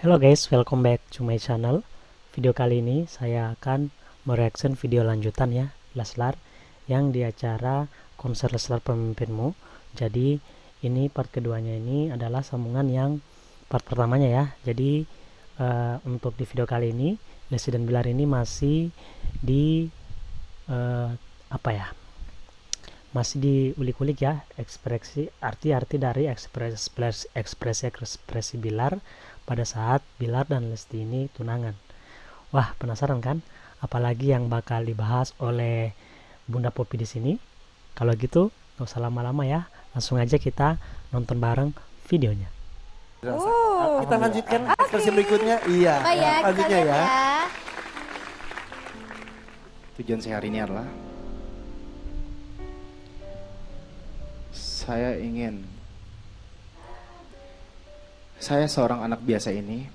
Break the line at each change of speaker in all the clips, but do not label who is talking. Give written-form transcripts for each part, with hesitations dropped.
Halo guys, welcome back to my channel. Video kali ini saya akan mereaction video lanjutan ya, Leslar yang di acara konser Leslar Pemimpinmu. Jadi ini part keduanya, ini adalah sambungan yang part pertamanya ya. Jadi untuk di video kali ini Lesti dan Bilar ini masih di masih diulik-ulik ya, ekspresi arti-arti dari ekspresi Bilar pada saat Bilar dan Lesti ini tunangan. Wah, penasaran kan? Apalagi yang bakal dibahas oleh Bunda Poppy di sini? Kalau gitu, nggak usah lama-lama ya. Langsung aja kita nonton bareng videonya.
Kita lanjutkan versi berikutnya. Iya, lanjutnya ya.
Tujuan saya hari ini adalah saya seorang anak biasa ini,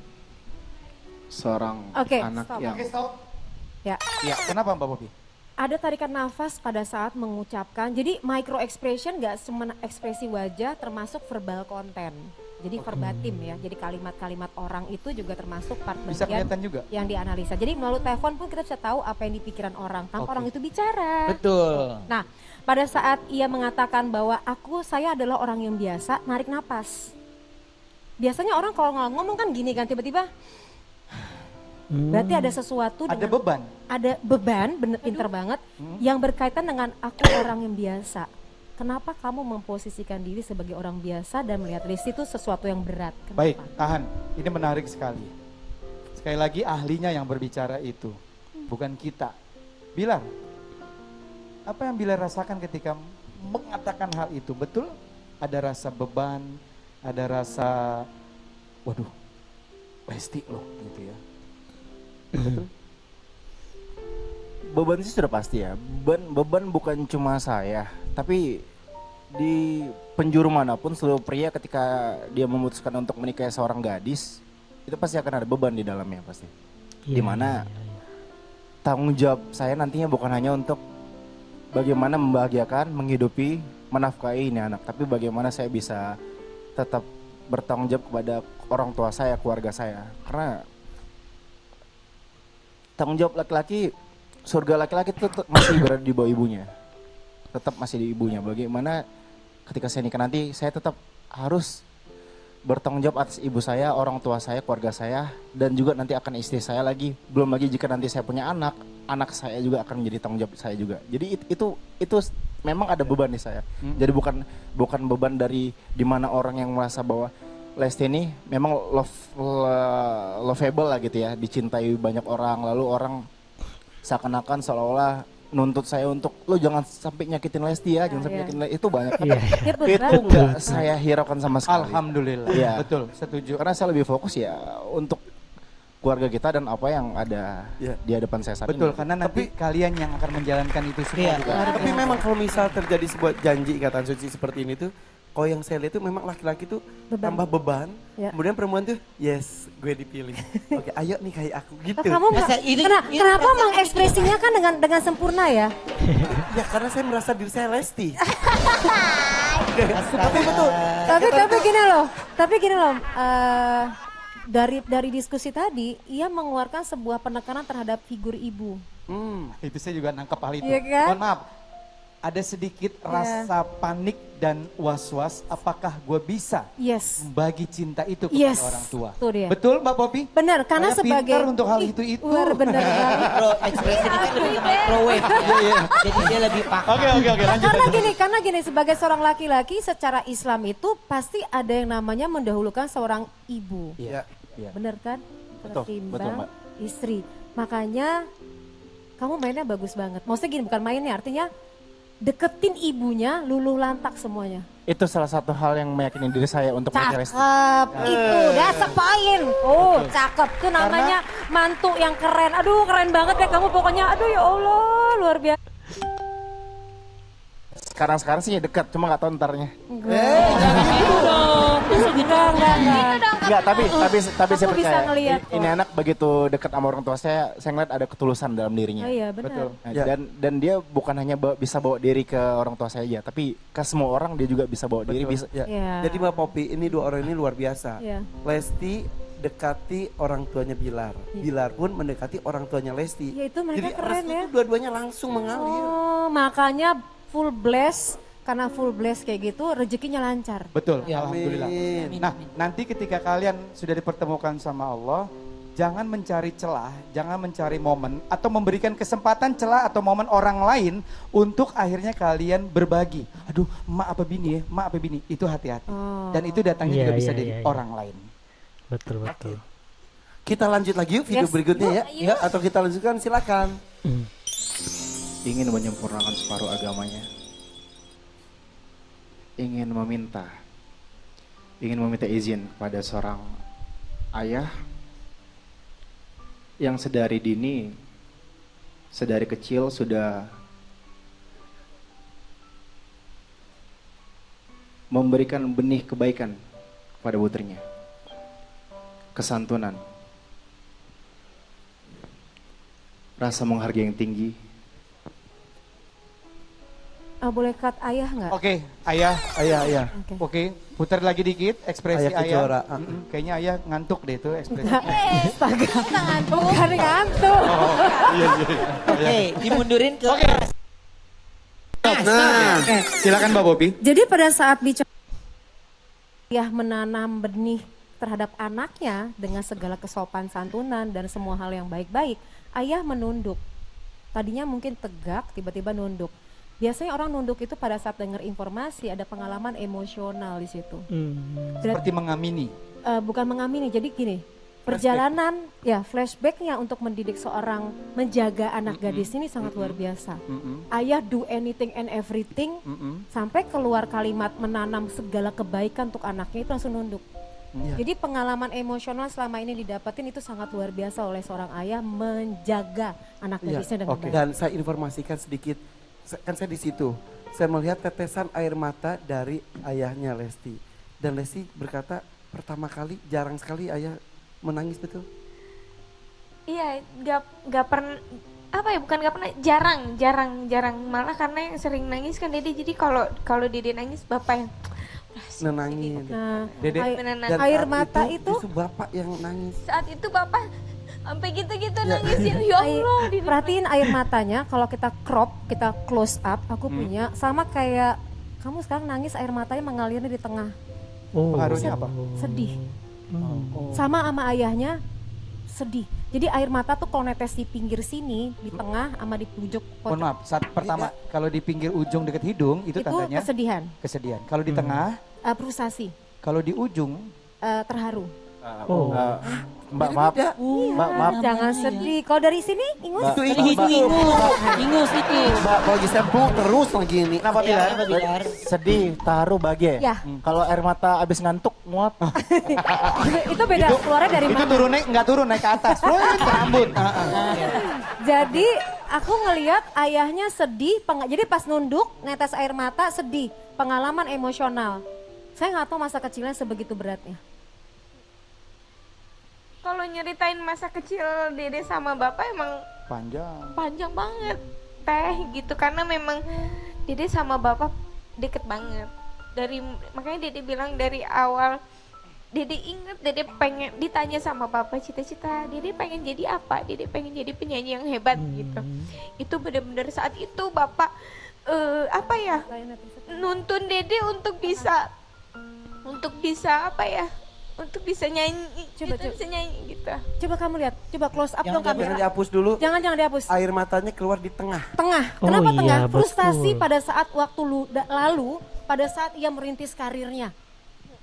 seorang anak yang
Ya, kenapa Mbak Poppy?
Ada tarikan nafas pada saat mengucapkan. Jadi micro expression gak cuma ekspresi wajah, termasuk verbal konten. Jadi verbatim ya. Jadi kalimat-kalimat orang itu juga termasuk part
Bisa
bagian
kelihatan juga.
yang dianalisa. Jadi melalui telepon pun kita bisa tahu apa yang di pikiran orang tanpa orang itu bicara.
Betul.
Nah, pada saat ia mengatakan bahwa saya adalah orang yang biasa, narik napas. Biasanya orang kalau ngomong kan gini kan, tiba-tiba berarti ada sesuatu
Ada
dengan
beban.
ada beban, bener pinter banget, yang berkaitan dengan aku orang yang biasa. Kenapa kamu memposisikan diri sebagai orang biasa dan melihat Lesti itu sesuatu yang berat? Kenapa?
Baik, tahan. Ini menarik sekali. Sekali lagi ahlinya yang berbicara itu, bukan kita. Bilar, apa yang Bilar rasakan ketika mengatakan hal itu? Betul? Ada rasa beban, ada rasa, waduh, Lesti loh gitu ya. Betul?
beban sih sudah pasti ya. Beban bukan cuma saya, tapi di penjuru manapun seluruh pria ketika dia memutuskan untuk menikahi seorang gadis, itu pasti akan ada beban di dalamnya pasti. Dimana tanggung jawab saya nantinya bukan hanya untuk bagaimana membahagiakan, menghidupi, menafkahi ini anak, tapi bagaimana saya bisa tetap bertanggung jawab kepada orang tua saya, keluarga saya. Karena tanggung jawab laki-laki, surga laki-laki itu masih berada di bawah ibunya. Tetap masih di ibunya. Bagaimana ketika saya nikah nanti, saya tetap harus bertanggung jawab atas ibu saya, orang tua saya, keluarga saya, dan juga nanti akan istri saya lagi. Belum lagi jika nanti saya punya anak, anak saya juga akan menjadi tanggung jawab saya juga. Jadi itu memang ada beban di saya. Jadi bukan beban dari dimana orang yang merasa bahwa Lesti ini memang lovable lah gitu ya, dicintai banyak orang, lalu orang seakan-akan seolah-olah nuntut saya untuk lo jangan sampai nyakitin Lesti ya, jangan sampai nyakitin Lesti, itu banyak. Itu enggak saya hiraukan sama sekali.
Alhamdulillah,
ya.
Betul, setuju.
Karena saya lebih fokus ya untuk keluarga kita dan apa yang ada di hadapan saya saat
Betul,
ini.
karena nanti kalian yang akan menjalankan itu semua juga.
Tapi memang kalau misal terjadi sebuah janji ikatan suci seperti ini tuh, kalau yang saya lihat tuh memang laki-laki tuh tambah beban, kemudian perempuan tuh yes gue dipilih. Oke, ayo nih kayak aku gitu.
Kamu kenapa mengekspresinya kan dengan sempurna ya?
Ya karena saya merasa diri saya Lesti.
Tapi betul. Tapi gini loh. Dari diskusi tadi, ia mengeluarkan sebuah penekanan terhadap figur ibu.
Itu saya juga nangkep hal itu.
Iya kan?
Mohon maaf, ada sedikit rasa panik dan was-was. Apakah gue bisa membagi cinta itu kepada orang tua? Betul Mbak Poppy?
Benar, karena sebagai
pintar untuk hal itu.
Benar sekali.
Ekspresi ini kan lebih ke microwave. Jadi dia lebih paham.
Oke, lanjut.
Karena gini, sebagai seorang laki-laki secara Islam itu pasti ada yang namanya mendahulukan seorang ibu.
Iya.
Benar kan?
Betul,
Ketimbang
Mbak.
istri. Makanya kamu mainnya bagus banget. Maksudnya gini, bukan mainnya, artinya deketin ibunya, luluh lantak semuanya.
Itu salah satu hal yang meyakini diri saya untuk mencari Lesti.
Cakep, itu that's a point. Cakep, itu namanya mantu yang keren. Aduh, keren banget ya kamu pokoknya. Aduh ya Allah, luar biasa.
Sekarang sih dekat, cuma nggak tahu ntarnya. Enggak, tapi saya
Aku bisa
percaya
ngeliat
ini anak begitu dekat sama orang tua saya ngeliat ada ketulusan dalam dirinya.
Oh iya benar.
Nah, dan dia bukan hanya bisa bawa diri ke orang tua saya aja, tapi ke semua orang dia juga bisa bawa diri. Bisa.
Jadi Mbak Poppy, ini dua orang ini luar biasa. Lesti dekati orang tuanya Bilar. Bilar pun mendekati orang tuanya Lesti.
Ya itu mereka
Jadi
keren
restu
ya.
itu dua-duanya langsung mengalir.
Oh, makanya full bless. Karena full bless kayak gitu, rezekinya lancar.
Betul,
Ya,
alhamdulillah.
amin.
Nah, nanti ketika kalian sudah dipertemukan sama Allah, jangan mencari celah, jangan mencari momen atau memberikan kesempatan celah atau momen orang lain untuk akhirnya kalian berbagi. Aduh, emak apa bini ya? Emak apa bini? Itu hati-hati. Dan itu datangnya
Iya,
juga bisa
iya,
dari
iya, iya.
orang lain.
Betul.
Kita lanjut lagi yuk video
Yes.
berikutnya ya.
Yuk.
Ya, atau kita lanjutkan silakan.
Ingin menyempurnakan separuh agamanya. Ingin meminta izin kepada seorang ayah yang sedari kecil sudah memberikan benih kebaikan pada putrinya. Kesantunan, rasa menghargai yang tinggi.
Boleh cut ayah nggak?
Oke, ayah.
Ayah.
Oke.
Oke, putar lagi dikit ekspresi
Ayah
ayah.
Kejora.
Kayaknya ayah ngantuk deh itu ekspresi.
Astaga. Bukan ngantuk.
Oke, dimundurin ke
Nah,
Silakan Mbak Bobi.
Jadi pada saat ayah menanam benih terhadap anaknya dengan segala kesopan santunan dan semua hal yang baik-baik, ayah menunduk. Tadinya mungkin tegak, tiba-tiba nunduk. Biasanya orang nunduk itu pada saat dengar informasi ada pengalaman emosional di situ.
Seperti mengamini.
Bukan mengamini, jadi gini, perjalanan ya flashbacknya untuk mendidik seorang menjaga anak gadis ini sangat luar biasa. Ayah do anything and everything sampai keluar kalimat menanam segala kebaikan untuk anaknya itu langsung nunduk. Jadi pengalaman emosional selama ini didapatin itu sangat luar biasa oleh seorang ayah menjaga anak gadisnya dengan baik.
Dan saya informasikan sedikit, kan saya di situ. Saya melihat tetesan air mata dari ayahnya Lesti. Dan Lesti berkata, pertama kali jarang sekali ayah menangis, betul?
Iya, gak pernah, apa ya, bukan gak pernah, jarang, malah karena yang sering nangis kan Dede, jadi kalau Dede nangis bapak yang
Nenangin.
Nah,
Dede.
Dan
air
saat
mata itu
justru bapak yang nangis.
saat itu bapak sampai gitu-gitu nangisin, ya Allah. Dede.
perhatiin air matanya, kalau kita crop, kita close up, aku punya sama kayak kamu sekarang nangis air matanya mengalirnya di tengah,
Pengaruhnya apa?
sedih. Sama ayahnya sedih. Jadi air mata tuh kalau netes di pinggir sini, di tengah sama di ujung
Mohon maaf, saat pertama kalau di pinggir ujung dekat hidung itu
itu
tandanya
kesedihan,
Kalau di tengah,
frustasi,
kalau di ujung
terharu.
Mbak maaf, maaf.
Jangan sedih. Kalau dari sini, ingus.
Itu
ingus itu.
Mbak, kalau lagi sampul terus lagi ini.
Kenapa Bilar?
Bilar?
Sedih, taruh bahagia.
Ya.
Kalau air mata abis ngantuk, nguap.
Itu beda, keluarnya dari
itu
mana?
nggak turun naik ke atas, turun ke rambut.
Jadi aku ngelihat ayahnya sedih, jadi pas nunduk netes air mata sedih, pengalaman emosional. Saya nggak tahu masa kecilnya sebegitu beratnya.
Kalau nyeritain masa kecil Dede sama bapak emang
Panjang.
panjang banget teh gitu, karena memang Dede sama bapak deket banget. Makanya Dede bilang dari awal, Dede inget Dede pengen ditanya sama bapak cita-cita Dede pengen jadi apa, Dede pengen jadi penyanyi yang hebat gitu. Itu benar-benar saat itu bapak apa ya, nuntun Dede untuk bisa apa ya, untuk bisa nyanyi, bisa nyanyi gitu.
Coba kamu lihat, coba close up dong
Jangan
kamera.
dihapus dulu.
Jangan dihapus.
Air matanya keluar di tengah.
Tengah.
Oh
Kenapa
iya,
tengah? Frustasi
betul.
pada saat waktu lalu, pada saat ia merintis karirnya.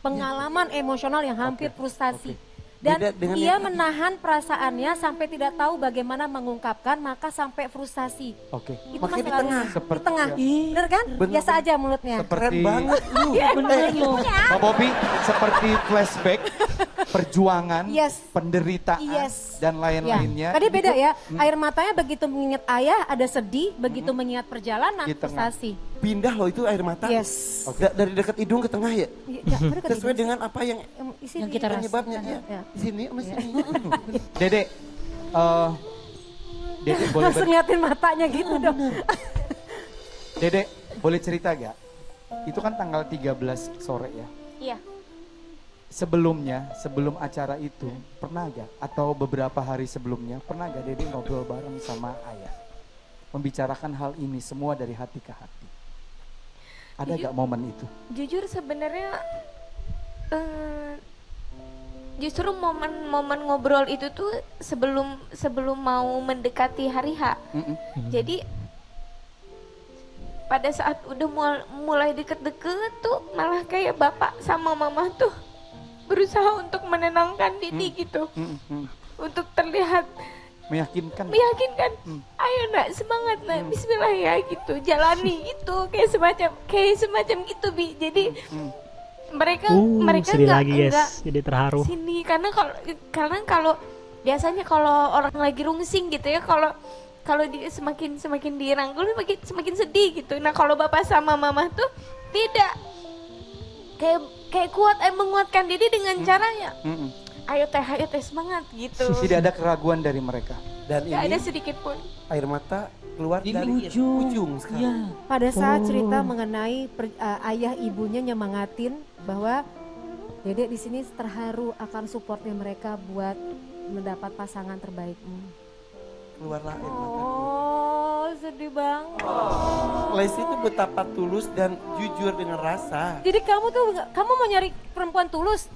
Pengalaman emosional yang hampir frustasi. Dan
Beda dengan
ia
yang tadi.
menahan perasaannya sampai tidak tahu bagaimana mengungkapkan, maka sampai frustasi.
Oke.
Itu
Makanya di
masalahnya.
tengah.
Di tengah. Bener kan?
Bener,
Biasa aja mulutnya.
Keren
Seperti
banget lu.
Bener loh.
Mbak Bobi, seperti flashback, perjuangan,
Yes.
penderitaan,
Yes.
dan lain-lainnya.
Tadi beda ya, air matanya begitu mengingat ayah ada sedih, begitu mengingat perjalanan
Di tengah.
frustasi.
Pindah loh itu air mata.
Yes.
Dari dekat hidung ke tengah ya. Sesuai dengan apa yang
Yang kita rasakan.
penyebabnya ya.
Ya.
Di sini sama sini.
Dede, Dede boleh
Langsung liatin matanya gitu dong.
Dede boleh cerita gak? Itu kan tanggal 13 sore ya.
Iya.
sebelumnya, sebelum acara itu, pernah gak? Atau beberapa hari sebelumnya, pernah gak Dede ngobrol bareng sama ayah? Membicarakan hal ini semua dari hati ke hati. Ada gak momen itu?
Jujur sebenarnya justru momen ngobrol itu tuh sebelum mau mendekati hari H. Jadi pada saat udah mulai deket-deket tuh malah kayak bapak sama mama tuh berusaha untuk menenangkan Didi gitu, untuk terlihat
meyakinkan.
Ayo nak, semangat nak, Bismillah ya gitu, jalani gitu, kayak semacam gitu Bi. Jadi mereka
enggak jadi terharu
sini karena kalau biasanya kalau orang lagi rungsing gitu ya, kalau dia semakin dirangkul semakin sedih gitu. Nah kalau bapak sama mama tuh tidak, kayak kuat, menguatkan diri dengan caranya. Ayo teh semangat gitu.
Tidak ada keraguan dari mereka.
Dan
Gak
ini
ada sedikit pun
air mata keluar
Di
dari ujung sekali.
Iya.
Pada saat cerita mengenai ayah ibunya nyemangatin bahwa Dedek di sini terharu akan supportnya mereka buat mendapat pasangan terbaikmu.
Keluarlah air mata.
Oh, sedih banget.
Lesti itu betapa tulus dan jujur dengan rasa.
Jadi kamu mau nyari perempuan tulus?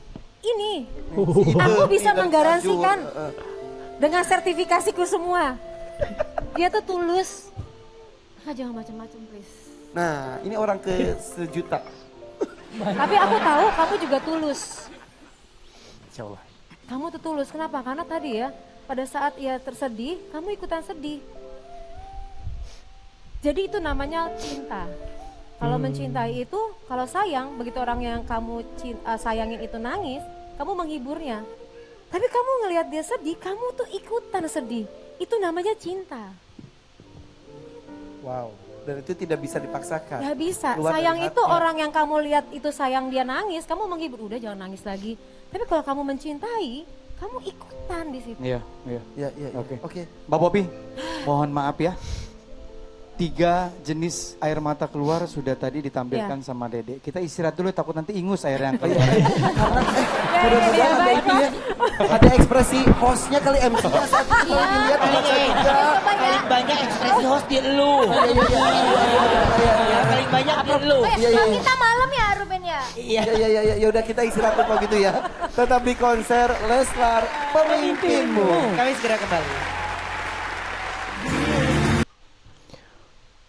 Ini.
Itu,
Aku bisa
tidak
menggaransikan
jujur.
dengan sertifikasiku semua. Dia tuh tulus. Jangan macam-macam, please.
Nah, ini orang ke sejuta.
Tapi aku tahu kamu juga tulus.
Insya Allah.
Kamu tuh tulus. Kenapa? Karena tadi ya, pada saat ia tersedih, kamu ikutan sedih. Jadi itu namanya cinta. Kalau mencintai itu, kalau sayang, begitu orang yang kamu sayangin itu nangis, kamu menghiburnya. Tapi kamu ngelihat dia sedih, kamu tuh ikutan sedih. Itu namanya cinta.
Wow. Dan itu tidak bisa dipaksakan.
Gak bisa.
Keluar
Sayang
dari
itu
hati.
orang yang kamu lihat itu sayang dia nangis, kamu menghibur, udah jangan nangis lagi. Tapi kalau kamu mencintai, kamu ikutan di situ.
Iya.
Ya.
Oke. Mbak Popi, mohon maaf ya. 3 jenis air mata keluar sudah tadi ditampilkan sama Dede. Kita istirahat dulu, takut nanti ingus air yang keluar.
Mudah-mudahan ada ini ya. Ada ekspresi hostnya kali MC-nya saat itu kalau dilihat
Paling banyak ekspresi host di lu. Paling banyak di lu.
Kita malam ya Ruben ya.
Iya.
Ya udah kita istirahat kalau gitu ya. Tetap di konser Leslar Pemimpinmu.
Kami segera kembali.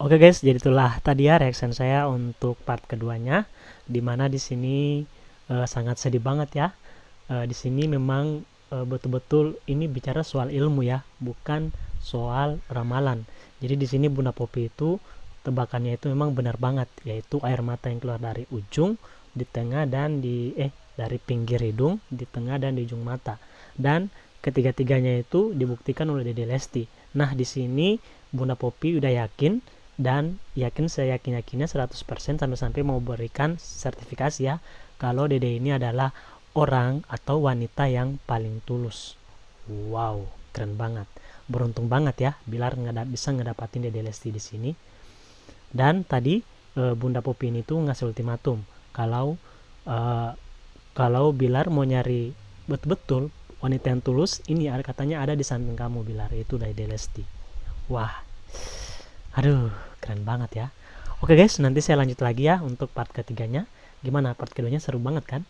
Oke guys, jadi itulah tadi ya reaction saya untuk part keduanya, dimana di sini sangat sedih banget ya. Di sini memang betul-betul ini bicara soal ilmu ya, bukan soal ramalan. Jadi di sini Bunda Popi itu tebakannya itu memang benar banget, yaitu air mata yang keluar dari ujung, di tengah dan dari pinggir hidung, di tengah dan di ujung mata. Dan ketiga-tiganya itu dibuktikan oleh Dede Lesti. Nah di sini Bunda Popi udah yakin, dan saya yakin-yakinnya 100% sampai mau berikan sertifikasi ya kalau Dede ini adalah orang atau wanita yang paling tulus. Wow, keren banget, beruntung banget ya Bilar bisa ngedapatin Dede Lesti di sini. Dan tadi Bunda Popi ini tuh ngasih ultimatum kalau Bilar mau nyari betul-betul wanita yang tulus, ini katanya ada di samping kamu Bilar, itu Dede Lesti. Wah, aduh, keren banget ya. Oke guys, nanti saya lanjut lagi ya untuk part ketiganya. Gimana, part keduanya seru banget kan?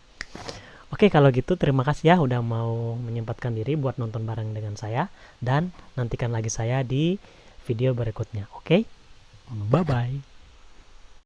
Oke, kalau gitu terima kasih ya udah mau menyempatkan diri buat nonton bareng dengan saya. Dan nantikan lagi saya di video berikutnya. Oke, bye-bye.